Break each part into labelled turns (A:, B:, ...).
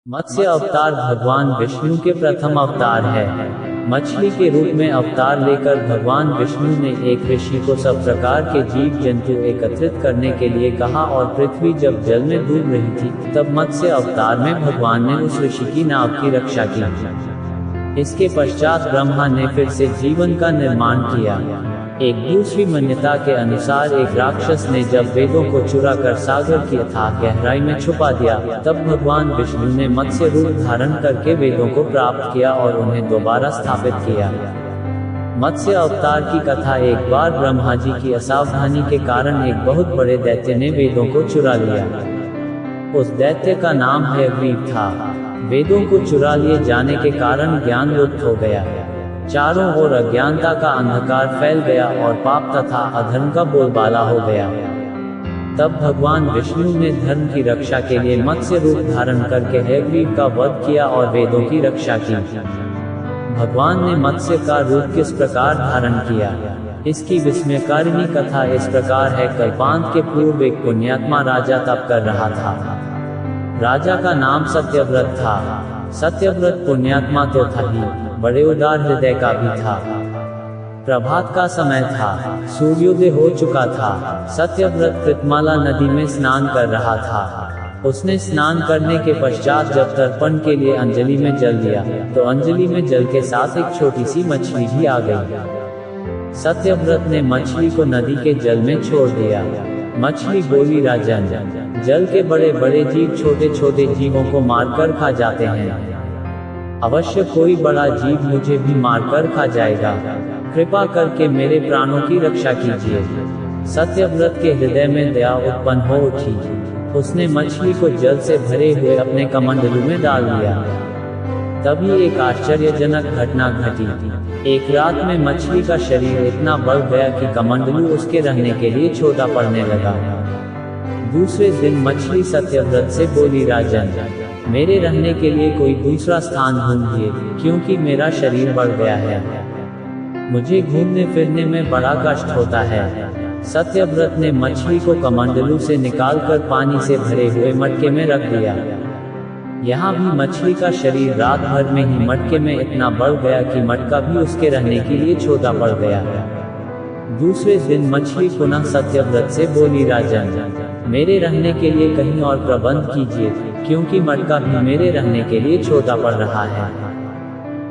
A: मत्स्य अवतार भगवान विष्णु के प्रथम अवतार है। मछली के रूप में अवतार लेकर भगवान विष्णु ने एक ऋषि को सब प्रकार के जीव जंतु एकत्रित करने के लिए कहा और पृथ्वी जब जल में डूब रही थी तब मत्स्य अवतार में भगवान ने उस ऋषि की नाव की रक्षा की। इसके पश्चात ब्रह्मा ने फिर से जीवन का निर्माण किया। एक दूसरी मान्यता के अनुसार एक राक्षस ने जब वेदों को चुरा कर सागर की अथाह गहराई में छुपा दिया, तब भगवान विष्णु ने मत्स्य रूप धारण करके वेदों को प्राप्त किया और उन्हें दोबारा स्थापित किया। मत्स्य अवतार की कथा। एक बार ब्रह्मा जी की असावधानी के कारण एक बहुत बड़े दैत्य ने वेदों को चुरा लिया। उस दैत्य का नाम हयग्रीव था। वेदों को चुरा लिए जाने के कारण ज्ञान लुप्त हो गया। चारों ओर अज्ञानता का अंधकार फैल गया और पाप तथा अधर्म का बोलबाला हो गया। तब भगवान विष्णु ने धर्म की रक्षा के लिए मत्स्य रूप धारण करके हयग्रीव का वध किया और वेदों की रक्षा की। भगवान ने मत्स्य का रूप किस प्रकार धारण किया, इसकी विस्मयकारिणी कथा इस प्रकार है। कल्पांत के पूर्व एक पुण्यात्मा राजा तप कर रहा था। राजा का नाम सत्यव्रत था। सत्यव्रत पुण्यात्मा तो था ही, बड़े उदार हृदय का भी था। प्रभात का समय था, सूर्योदय हो चुका था। सत्यव्रत कृतमाला नदी में स्नान कर रहा था। उसने स्नान करने के पश्चात जब तर्पण के लिए अंजलि में जल लिया तो अंजलि में जल के साथ एक छोटी सी मछली भी आ गई। सत्यव्रत ने मछली को नदी के जल में छोड़ दिया। मछली बोली, राजन, जल के बड़े बड़े जीव छोटे छोटे जीवों को मारकर खा जाते हैं। अवश्य कोई बड़ा जीव मुझे भी मारकर खा जाएगा। कृपा करके मेरे प्राणों की रक्षा कीजिए। सत्यव्रत के हृदय में दया उत्पन्न हो उठी। उसने मछली को जल से भरे हुए अपने कमंडलू में डाल दिया। तभी एक आश्चर्यजनक घटना घटी। एक रात में मछली का शरीर इतना बढ़ गया कि कमंडलू उसके रहने के लिए छोटा पड़ने लगा। दूसरे दिन मछली सत्यव्रत से बोली, राजन, मेरे रहने के लिए कोई दूसरा स्थान ढूंढिए, क्योंकि मेरा शरीर बढ़ गया है। मुझे घूमने फिरने में बड़ा कष्ट होता है। सत्यव्रत ने मछली को कमंडलू से निकालकर पानी से भरे हुए मटके में रख दिया। यहाँ भी मछली का शरीर रात भर में ही मटके में इतना बढ़ गया कि मटका भी उसके रहने के लिए छोटा पड़ गया। दूसरे दिन मछली पुनः सत्यव्रत से बोली, राजन, मेरे रहने के लिए कहीं और प्रबंध कीजिए, क्योंकि मटका भी मेरे रहने के लिए छोटा पड़ रहा है।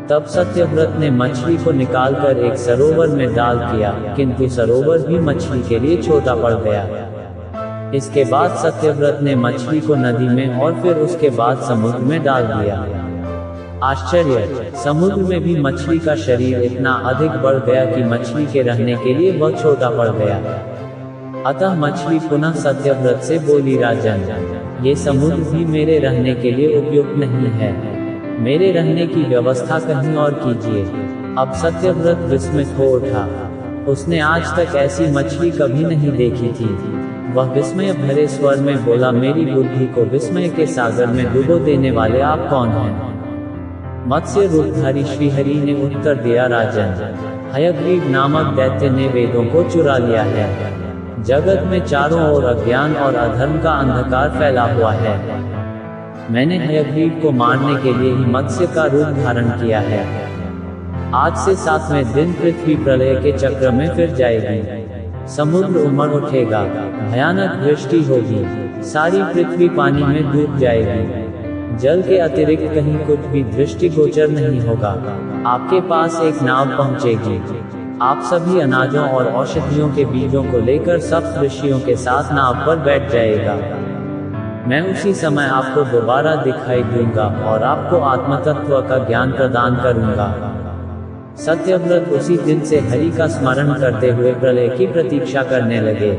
A: तब सत्यव्रत ने मछली को निकालकर एक सरोवर में डाल दिया, किंतु सरोवर भी मछली के लिए छोटा पड़ गया। इसके बाद सत्यव्रत ने मछली को नदी में और फिर उसके बाद समुद्र में डाल दिया। आश्चर्य, समुद्र में भी मछली का शरीर इतना अधिक बढ़ गया कि मछली के रहने के लिए वह छोटा पड़ गया। अतः मछली पुनः सत्यव्रत से बोली, राजन, ये समुद्र भी मेरे रहने के लिए उपयुक्त नहीं है। मेरे रहने की व्यवस्था कहीं और कीजिए। अब सत्यव्रत विस्मित हो उठा। उसने आज तक ऐसी मछली कभी नहीं देखी थी। वह विस्मय भरे स्वर में बोला, मेरी बुद्धि को विस्मय के सागर में डुबो देने वाले आप कौन हैं? मत्स्य रूपधारी श्रीहरि ने उत्तर दिया, राजन, हयग्रीव नामक दैत्य ने वेदों को चुरा लिया है। जगत में चारों ओर अज्ञान और अधर्म का अंधकार फैला हुआ है। मैंने हयग्रीव को मारने के लिए ही मत्स्य का रूप धारण किया है। आज से 7वें दिन पृथ्वी प्रलय के चक्र में फिर जाएगी। समुद्र उमड़ उठेगा, भयानक वृष्टि होगी, सारी पृथ्वी पानी में डूब जाएगी। जल के अतिरिक्त कहीं कुछ भी दृष्टिगोचर नहीं होगा। आपके पास एक नाव पहुंचेगी। आप सभी अनाजों और औषधियों के बीजों को लेकर सब ऋषियों के साथ नाव पर बैठ जाएगा। मैं उसी समय आपको दोबारा दिखाई दूंगा और आपको आत्मतत्व का ज्ञान प्रदान करूंगा। सत्यव्रत उसी दिन से हरि का स्मरण करते हुए प्रलय की प्रतीक्षा करने लगे।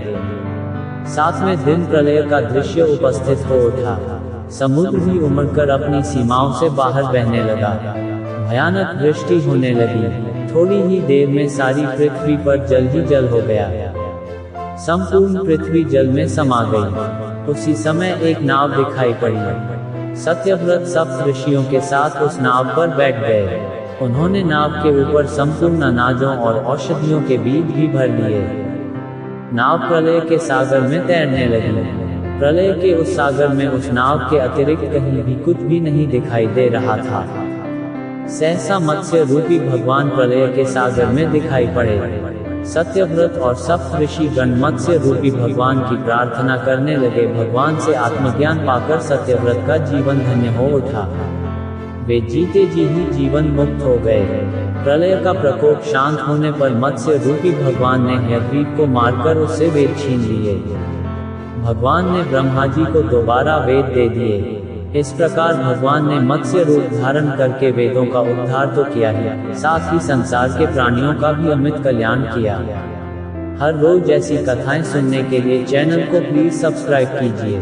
A: 7वें दिन प्रलय का दृश्य उपस्थित हो उठा। समुद्र भी उमड़कर अपनी सीमाओं से बाहर बहने लगा। भयानक वृष्टि होने लगी। थोड़ी ही देर में सारी पृथ्वी पर जल ही जल हो गया। संपूर्ण पृथ्वी जल में समा गई। उसी समय एक नाव दिखाई पड़ी। सत्यव्रत सब ऋषियों के साथ उस नाव पर बैठ गए। उन्होंने नाव के ऊपर संपूर्ण अनाजों और औषधियों के बीज भी भर लिए। नाव प्रलय के सागर में तैरने लगी। प्रलय के उस सागर में उस नाव के अतिरिक्त कहीं भी कुछ भी नहीं दिखाई दे रहा था। सहसा मत्स्य रूपी भगवान प्रलय के सागर में दिखाई पड़े। सत्यव्रत और सप्त ऋषि गण मत्स्य रूपी भगवान की प्रार्थना करने लगे। भगवान से आत्मज्ञान पाकर सत्यव्रत का जीवन धन्य हो उठा। वे जीते जी ही जीवन मुक्त हो गए। प्रलय का प्रकोप शांत होने पर मत्स्य रूपी भगवान ने हयग्रीव को मारकर उससे वेद छीन लिए। भगवान ने ब्रह्मा जी को दोबारा वेद दे दिए। इस प्रकार भगवान ने मत्स्य रूप धारण करके वेदों का उद्धार तो किया ही, साथ ही संसार के प्राणियों का भी अमित कल्याण किया। हर रोज ऐसी कथाएं सुनने के लिए चैनल को प्लीज सब्सक्राइब कीजिए।